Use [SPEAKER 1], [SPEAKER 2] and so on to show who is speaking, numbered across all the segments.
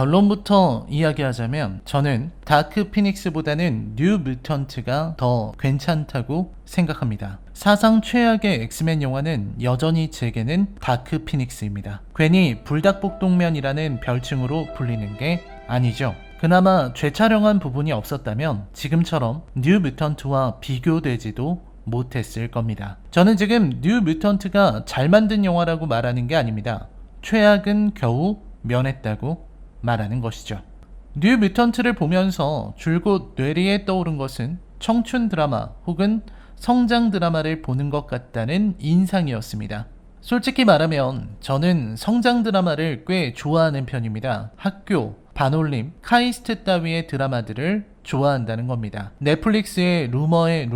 [SPEAKER 1] 결론부터 이야기하자면 저는 다크 피닉스보다는 뉴 뮤턴트가 더 괜찮다고 생각합니다. 사상 최악의 엑스맨 영화는 여전히 제게는 다크 피닉스입니다. 괜히 불닭볶동면이라는 별칭으로 불리는 게 아니죠. 그나마 재촬영한 부분이 없었다면 지금처럼 뉴 뮤턴트와 비교되지도 못했을 겁니다. 저는 지금 뉴 뮤턴트가 잘 만든 영화라고 말하는 게 아닙니다. 최악은 겨우 면했다고 말하는 것이죠. 뉴 뮤턴트를 보면서 줄곧 뇌리에 떠오른 것은 청춘 드라마 혹은 성장 드라마를 보는 것 같다는 인상이었습니다. 솔직히 말하면 저는 성장 드라마를 꽤 좋아하는 편입니다. 학교, 반올림, 카이스트 따위의 드라마들을 좋아한다는 겁니다. 넷플릭스의 루머의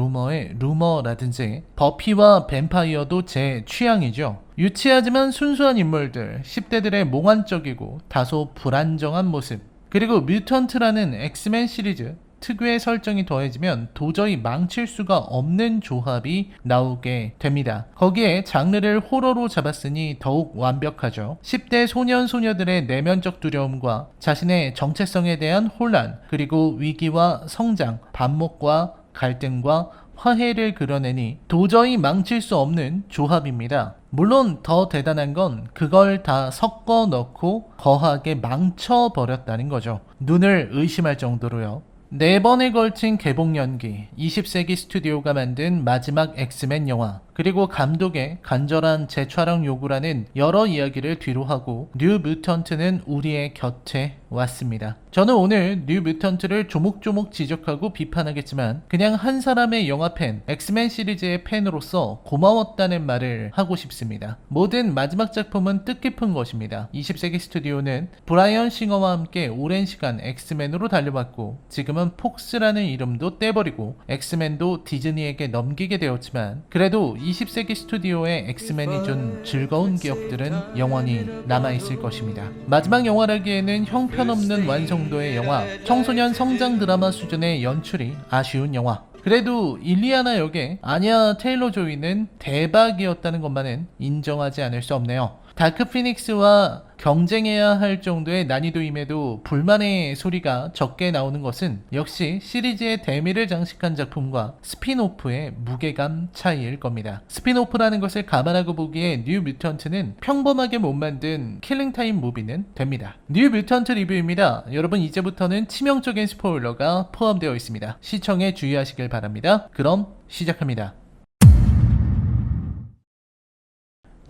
[SPEAKER 1] 루머라든지 버피와 뱀파이어도 제 취향이죠. 유치하지만 순수한 인물들, 10대들의 몽환적이고 다소 불안정한 모습, 그리고 뮤턴트라는 엑스맨 시리즈 특유의 설정이 더해지면 도저히 망칠 수가 없는 조합이 나오게 됩니다. 거기에 장르를 호러로 잡았으니 더욱 완벽하죠. 10대 소년 소녀들의 내면적 두려움과 자신의 정체성에 대한 혼란, 그리고 위기와 성장, 반목과 갈등과 화해를 그려내니 도저히 망칠 수 없는 조합입니다. 물론 더 대단한 건 그걸 다 섞어 넣고 거하게 망쳐버렸다는 거죠. 눈을 의심할 정도로요. 4번에 걸친 개봉 연기, 20세기 스튜디오가 만든 마지막 엑스맨 영화, 그리고 감독의 간절한 재촬영 요구라는 여러 이야기를 뒤로하고 뉴 뮤턴트는 우리의 곁에 왔습니다. 저는 오늘 뉴 뮤턴트를 조목조목 지적하고 비판하겠지만 그냥 한 사람의 영화 팬, 엑스맨 시리즈의 팬으로서 고마웠다는 말을 하고 싶습니다. 모든 마지막 작품은 뜻깊은 것입니다. 20세기 스튜디오는 브라이언 싱어와 함께 오랜 시간 엑스맨으로 달려왔고 지금은 폭스라는 이름도 떼버리고 엑스맨도 디즈니에게 넘기게 되었지만 그래도 20세기 스튜디오의 엑스맨이 준 즐거운 기억들은 영원히 남아있을 것입니다. 마지막 영화라기에는 형편없는 완성도의 영화, 청소년 성장 드라마 수준의 연출이 아쉬운 영화, 그래도 일리아나 역의 아냐 테일러 조이는 대박이었다는 것만은 인정하지 않을 수 없네요. 다크 피닉스와 경쟁해야 할 정도의 난이도임에도 불만의 소리가 적게 나오는 것은 역시 시리즈의 대미를 장식한 작품과 스핀오프의 무게감 차이일 겁니다. 스핀오프라는 것을 감안하고 보기에 뉴 뮤턴트는 평범하게 못 만든 킬링타임 무비는 됩니다. 뉴 뮤턴트 리뷰입니다. 여러분 이제부터는 치명적인 스포일러가 포함되어 있습니다. 시청에 주의하시길 바랍니다. 그럼 시작합니다.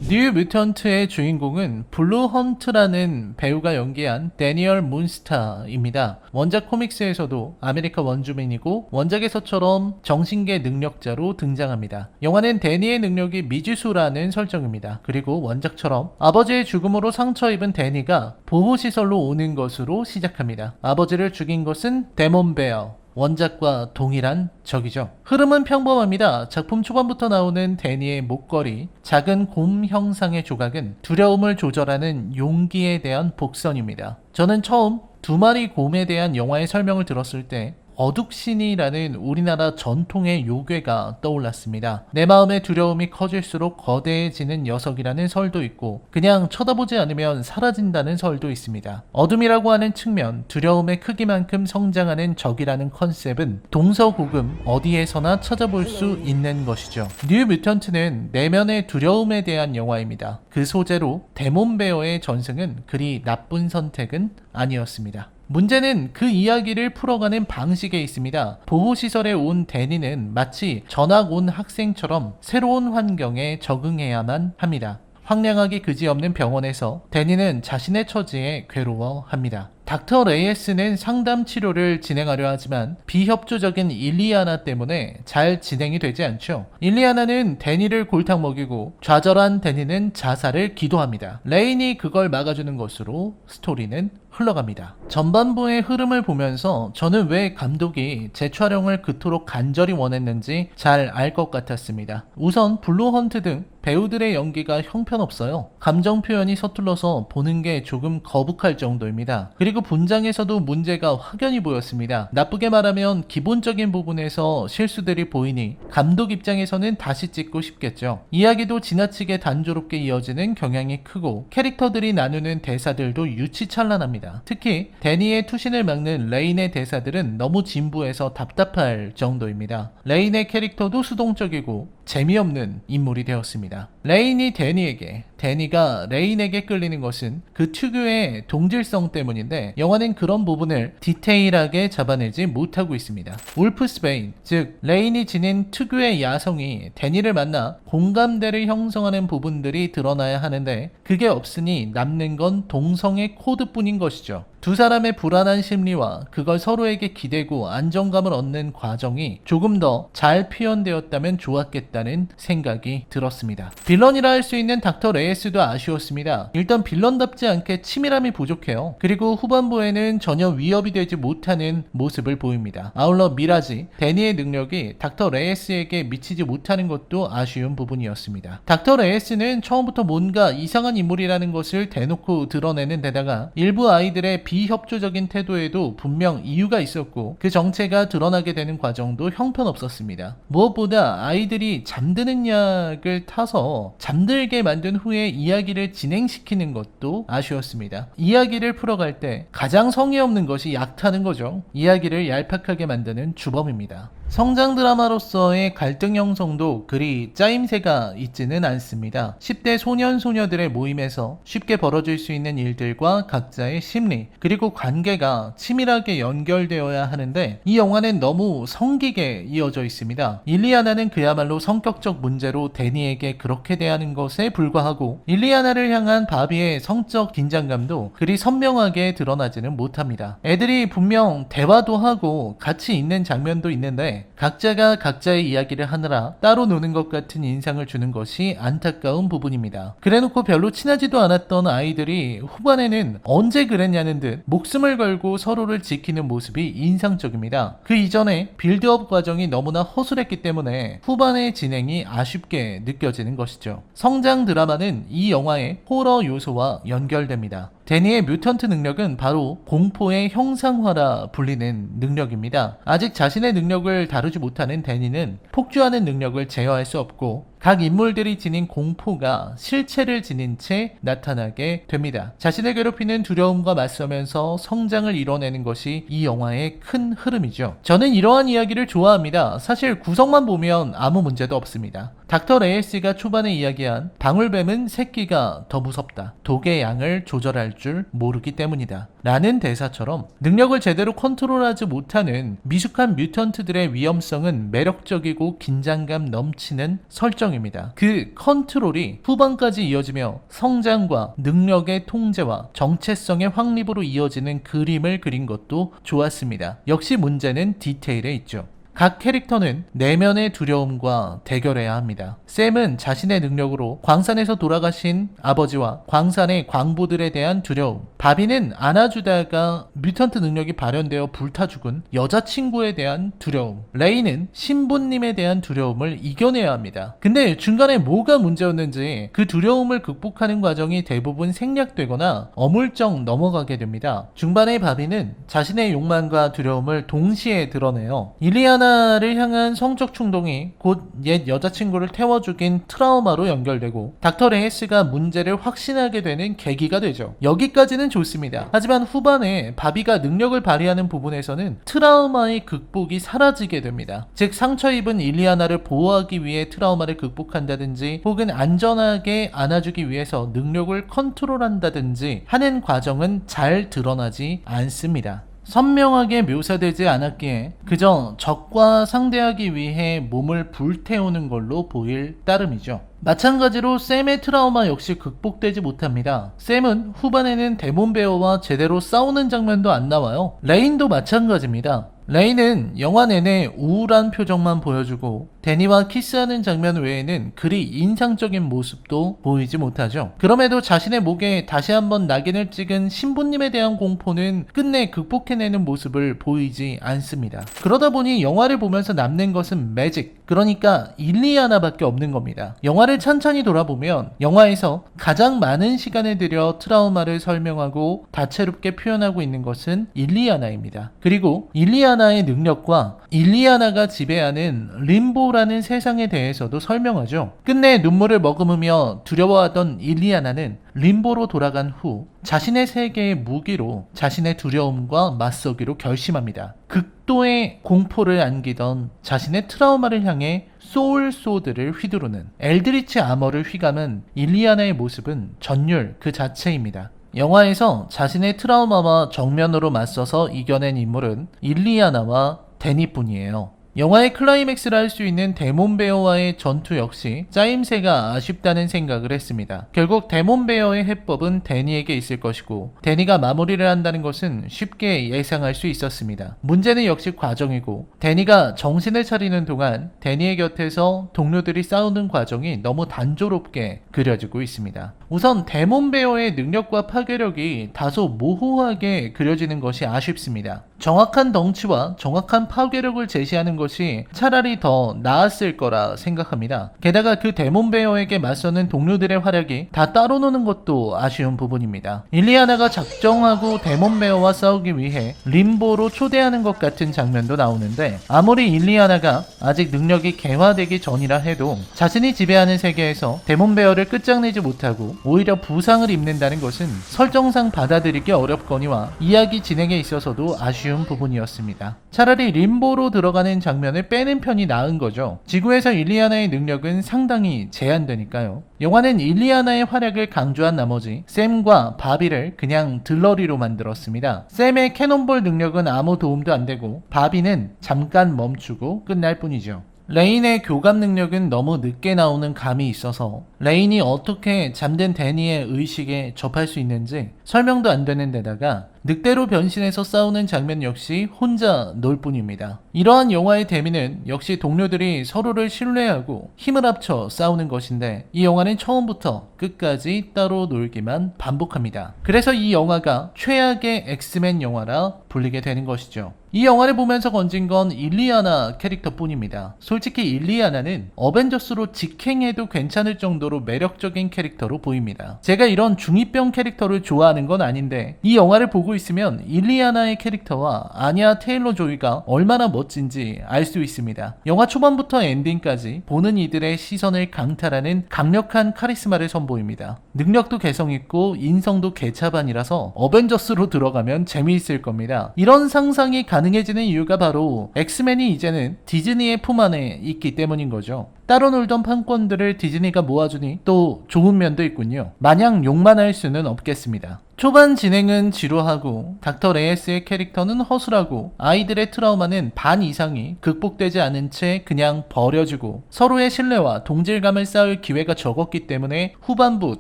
[SPEAKER 1] 뉴 뮤턴트의 주인공은 블루 헌트라는 배우가 연기한 데니얼 문스타입니다. 원작 코믹스에서도 아메리카 원주민이고 원작에서처럼 정신계 능력자로 등장합니다. 영화는 데니의 능력이 미지수라는 설정입니다. 그리고 원작처럼 아버지의 죽음으로 상처 입은 데니가 보호시설로 오는 것으로 시작합니다. 아버지를 죽인 것은 데몬베어, 원작과 동일한 적이죠. 흐름은 평범합니다. 작품 초반부터 나오는 데니의 목걸이, 작은 곰 형상의 조각은 두려움을 조절하는 용기에 대한 복선입니다. 저는 처음 2마리 곰에 대한 영화의 설명을 들었을 때 어둑신이라는 우리나라 전통의 요괴가 떠올랐습니다. 내 마음의 두려움이 커질수록 거대해지는 녀석이라는 설도 있고 그냥 쳐다보지 않으면 사라진다는 설도 있습니다. 어둠이라고 하는 측면, 두려움의 크기만큼 성장하는 적이라는 컨셉은 동서고금 어디에서나 찾아볼 수 있는 것이죠. 뉴 뮤턴트는 내면의 두려움에 대한 영화입니다. 그 소재로 데몬베어의 전승은 그리 나쁜 선택은 아니었습니다. 문제는 그 이야기를 풀어가는 방식에 있습니다. 보호시설에 온 데니는 마치 전학 온 학생처럼 새로운 환경에 적응해야만 합니다. 황량하기 그지없는 병원에서 데니는 자신의 처지에 괴로워합니다. 닥터 레이에스는 상담 치료를 진행하려 하지만 비협조적인 일리아나 때문에 잘 진행이 되지 않죠. 일리아나는 데니를 골탕 먹이고 좌절한 데니는 자살을 기도합니다. 레인이 그걸 막아주는 것으로 스토리는 흘러갑니다. 전반부의 흐름을 보면서 저는 왜 감독이 재촬영을 그토록 간절히 원했는지 잘 알 것 같았습니다. 우선 블루 헌트 등 배우들의 연기가 형편없어요. 감정 표현이 서툴러서 보는 게 조금 거북할 정도입니다. 그리고 분장에서도 문제가 확연히 보였습니다. 나쁘게 말하면 기본적인 부분에서 실수들이 보이니 감독 입장에서는 다시 찍고 싶겠죠. 이야기도 지나치게 단조롭게 이어지는 경향이 크고 캐릭터들이 나누는 대사들도 유치찬란합니다. 특히 데니의 투신을 막는 레인의 대사들은 너무 진부해서 답답할 정도입니다. 레인의 캐릭터도 수동적이고 재미없는 인물이 되었습니다. 레인이 데니에게, 데니가 레인에게 끌리는 것은 그 특유의 동질성 때문인데 영화는 그런 부분을 디테일하게 잡아내지 못하고 있습니다. 울프스베인, 즉 레인이 지닌 특유의 야성이 데니를 만나 공감대를 형성하는 부분들이 드러나야 하는데 그게 없으니 남는 건 동성의 코드뿐인 것이죠. 두 사람의 불안한 심리와 그걸 서로에게 기대고 안정감을 얻는 과정이 조금 더 잘 표현되었다면 좋았겠다는 생각이 들었습니다. 빌런이라 할 수 있는 닥터 레이스도 아쉬웠습니다. 일단 빌런답지 않게 치밀함이 부족해요. 그리고 후반부에는 전혀 위협이 되지 못하는 모습을 보입니다. 아울러 미라지, 데니의 능력이 닥터 레이스에게 미치지 못하는 것도 아쉬운 부분이었습니다. 닥터 레이스는 처음부터 뭔가 이상한 인물이라는 것을 대놓고 드러내는 데다가 일부 아이들의 비협조적인 태도에도 분명 이유가 있었고 그 정체가 드러나게 되는 과정도 형편없었습니다. 무엇보다 아이들이 잠드는 약을 타서 잠들게 만든 후에 이야기를 진행시키는 것도 아쉬웠습니다. 이야기를 풀어갈 때 가장 성의 없는 것이 약 타는 거죠. 이야기를 얄팍하게 만드는 주범입니다. 성장 드라마로서의 갈등 형성도 그리 짜임새가 있지는 않습니다. 10대 소년 소녀들의 모임에서 쉽게 벌어질 수 있는 일들과 각자의 심리 그리고 관계가 치밀하게 연결되어야 하는데 이 영화는 너무 성기게 이어져 있습니다. 일리아나는 그야말로 성격적 문제로 데니에게 그렇게 대하는 것에 불과하고 일리아나를 향한 바비의 성적 긴장감도 그리 선명하게 드러나지는 못합니다. 애들이 분명 대화도 하고 같이 있는 장면도 있는데 각자가 각자의 이야기를 하느라 따로 노는 것 같은 인상을 주는 것이 안타까운 부분입니다. 그래놓고 별로 친하지도 않았던 아이들이 후반에는 언제 그랬냐는 듯 목숨을 걸고 서로를 지키는 모습이 인상적입니다. 그 이전에 빌드업 과정이 너무나 허술했기 때문에 후반의 진행이 아쉽게 느껴지는 것이죠. 성장 드라마는 이 영화의 호러 요소와 연결됩니다. 데니의 뮤턴트 능력은 바로 공포의 형상화라 불리는 능력입니다. 아직 자신의 능력을 다루지 못하는 데니는 폭주하는 능력을 제어할 수 없고 각 인물들이 지닌 공포가 실체를 지닌 채 나타나게 됩니다. 자신을 괴롭히는 두려움과 맞서면서 성장을 이뤄내는 것이 이 영화의 큰 흐름이죠. 저는 이러한 이야기를 좋아합니다. 사실 구성만 보면 아무 문제도 없습니다. 닥터 레이스가 초반에 이야기한 방울뱀은 새끼가 더 무섭다. 독의 양을 조절할 줄 모르기 때문이다. 라는 대사처럼 능력을 제대로 컨트롤하지 못하는 미숙한 뮤턴트들의 위험성은 매력적이고 긴장감 넘치는 설정입니다. 그 컨트롤이 후반까지 이어지며 성장과 능력의 통제와 정체성의 확립으로 이어지는 그림을 그린 것도 좋았습니다. 역시 문제는 디테일에 있죠. 각 캐릭터는 내면의 두려움과 대결해야 합니다. 샘은 자신의 능력으로 광산에서 돌아가신 아버지와 광산의 광부들에 대한 두려움, 바비는 안아주다가 뮤턴트 능력이 발현되어 불타 죽은 여자친구에 대한 두려움, 레이는 신부님에 대한 두려움을 이겨내야 합니다. 근데 중간에 뭐가 문제였는지 그 두려움을 극복하는 과정이 대부분 생략되거나 어물쩍 넘어가게 됩니다. 중반의 바비는 자신의 욕망과 두려움을 동시에 드러내요. 일리아나를 향한 성적 충동이 곧 옛 여자친구를 태워 죽인 트라우마로 연결되고 닥터 레이스가 문제를 확신하게 되는 계기가 되죠. 여기까지는 좋습니다. 하지만 후반에 바비가 능력을 발휘하는 부분에서는 트라우마의 극복이 사라지게 됩니다. 즉 상처 입은 일리아나를 보호하기 위해 트라우마를 극복한다든지 혹은 안전하게 안아주기 위해서 능력을 컨트롤한다든지 하는 과정은 잘 드러나지 않습니다. 선명하게 묘사되지 않았기에 그저 적과 상대하기 위해 몸을 불태우는 걸로 보일 따름이죠. 마찬가지로 샘의 트라우마 역시 극복되지 못합니다. 샘은 후반에는 데몬 베어와 제대로 싸우는 장면도 안 나와요. 레인도 마찬가지입니다. 레이는 영화 내내 우울한 표정만 보여주고 데니와 키스하는 장면 외에는 그리 인상적인 모습도 보이지 못하죠. 그럼에도 자신의 목에 다시 한번 낙인을 찍은 신부님에 대한 공포는 끝내 극복해내는 모습을 보이지 않습니다. 그러다 보니 영화를 보면서 남는 것은 매직, 그러니까 일리아나밖에 없는 겁니다. 영화를 찬찬히 돌아보면 영화에서 가장 많은 시간을 들여 트라우마를 설명하고 다채롭게 표현하고 있는 것은 일리아나입니다. 그리고 일리아나의 능력과 일리아나가 지배하는 림보라는 세상에 대해서도 설명하죠. 끝내 눈물을 머금으며 두려워하던 일리아나는 림보로 돌아간 후 자신의 세계의 무기로 자신의 두려움과 맞서기로 결심합니다. 극도의 공포를 안기던 자신의 트라우마를 향해 소울소드를 휘두르는 엘드리치 아머를 휘감은 일리아나의 모습은 전율 그 자체입니다. 영화에서 자신의 트라우마와 정면으로 맞서서 이겨낸 인물은 일리아나와 데니뿐이에요. 영화의 클라이맥스를 할 수 있는 데몬베어와의 전투 역시 짜임새가 아쉽다는 생각을 했습니다. 결국 데몬베어의 해법은 데니에게 있을 것이고 데니가 마무리를 한다는 것은 쉽게 예상할 수 있었습니다. 문제는 역시 과정이고 데니가 정신을 차리는 동안 데니의 곁에서 동료들이 싸우는 과정이 너무 단조롭게 그려지고 있습니다. 우선 데몬베어의 능력과 파괴력이 다소 모호하게 그려지는 것이 아쉽습니다. 정확한 덩치와 정확한 파괴력을 제시하는 것이 차라리 더 나았을 거라 생각합니다. 게다가 그 데몬베어에게 맞서는 동료들의 활약이 다 따로 노는 것도 아쉬운 부분입니다. 일리아나가 작정하고 데몬베어와 싸우기 위해 림보로 초대하는 것 같은 장면도 나오는데 아무리 일리아나가 아직 능력이 개화되기 전이라 해도 자신이 지배하는 세계에서 데몬베어를 끝장내지 못하고 오히려 부상을 입는다는 것은 설정상 받아들이기 어렵거니와 이야기 진행에 있어서도 아쉬운 부분이었습니다. 차라리 림보로 들어가는 장면을 빼는 편이 나은 거죠. 지구에서 일리아나의 능력은 상당히 제한되니까요. 영화는 일리아나의 활약을 강조한 나머지 샘과 바비를 그냥 들러리로 만들었습니다. 샘의 캐논볼 능력은 아무 도움도 안 되고 바비는 잠깐 멈추고 끝날 뿐이죠. 레인의 교감 능력은 너무 늦게 나오는 감이 있어서 레인이 어떻게 잠든 데니의 의식에 접할 수 있는지 설명도 안 되는 데다가 늑대로 변신해서 싸우는 장면 역시 혼자 놀 뿐입니다. 이러한 영화의 대미는 역시 동료들이 서로를 신뢰하고 힘을 합쳐 싸우는 것인데 이 영화는 처음부터 끝까지 따로 놀기만 반복합니다. 그래서 이 영화가 최악의 엑스맨 영화라 불리게 되는 것이죠. 이 영화를 보면서 건진 건 일리아나 캐릭터뿐입니다. 솔직히 일리아나는 어벤져스로 직행해도 괜찮을 정도로 매력적인 캐릭터로 보입니다. 제가 이런 중2병 캐릭터를 좋아하는 건 아닌데 이 영화를 보고 있으면 일리아나의 캐릭터와 아냐 테일러 조이가 얼마나 멋진지 알 수 있습니다. 영화 초반부터 엔딩까지 보는 이들의 시선을 강탈하는 강력한 카리스마를 선보입니다. 능력도 개성있고 인성도 개차반이라서 어벤져스로 들어가면 재미있을 겁니다. 이런 상상이 가능해지는 이유가 바로 엑스맨이 이제는 디즈니의 품 안에 있기 때문인 거죠. 따로 놀던 판권들을 디즈니가 모아주니 또 좋은 면도 있군요. 마냥 욕만 할 수는 없겠습니다. 초반 진행은 지루하고 닥터 레이스의 캐릭터는 허술하고 아이들의 트라우마는 반 이상이 극복되지 않은 채 그냥 버려지고 서로의 신뢰와 동질감을 쌓을 기회가 적었기 때문에 후반부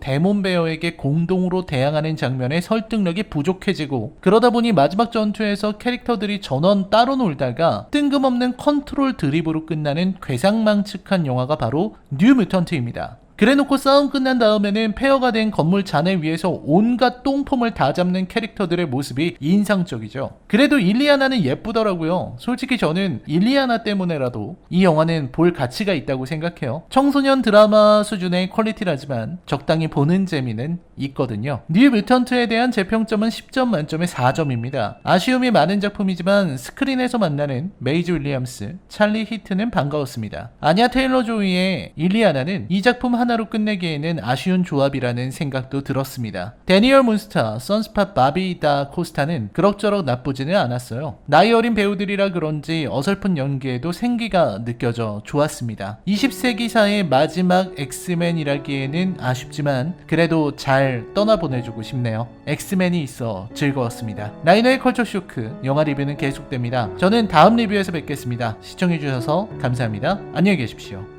[SPEAKER 1] 데몬베어에게 공동으로 대항하는 장면의 설득력이 부족해지고 그러다 보니 마지막 전투에서 캐릭터들이 전원 따로 놀다가 뜬금없는 컨트롤 드립으로 끝나는 괴상망측한 영화가 바로 뉴 뮤턴트입니다. 그래놓고 싸움 끝난 다음에는 폐허가 된 건물 잔해 위에서 온갖 똥폼을 다 잡는 캐릭터들의 모습이 인상적이죠. 그래도 일리아나는 예쁘더라고요. 솔직히 저는 일리아나 때문에라도 이 영화는 볼 가치가 있다고 생각해요. 청소년 드라마 수준의 퀄리티라지만 적당히 보는 재미는 있거든요. 뉴 뮤턴트에 대한 제 평점은 10점 만점에 4점입니다. 아쉬움이 많은 작품이지만 스크린에서 만나는 메이지 윌리엄스, 찰리 히트는 반가웠습니다. 아냐 테일러 조이의 일리아나는 이 작품 하나로 끝내기에는 아쉬운 조합이라는 생각도 들었습니다. 데니얼 문스타, 선스팟 바비 다 코스타는 그럭저럭 나쁘지는 않았어요. 나이 어린 배우들이라 그런지 어설픈 연기에도 생기가 느껴져 좋았습니다. 20세기사의 마지막 엑스맨이라기에는 아쉽지만 그래도 잘 떠나보내주고 싶네요. 엑스맨이 있어 즐거웠습니다. 라이너의 컬처 쇼크 영화 리뷰는 계속됩니다. 저는 다음 리뷰에서 뵙겠습니다. 시청해주셔서 감사합니다. 안녕히 계십시오.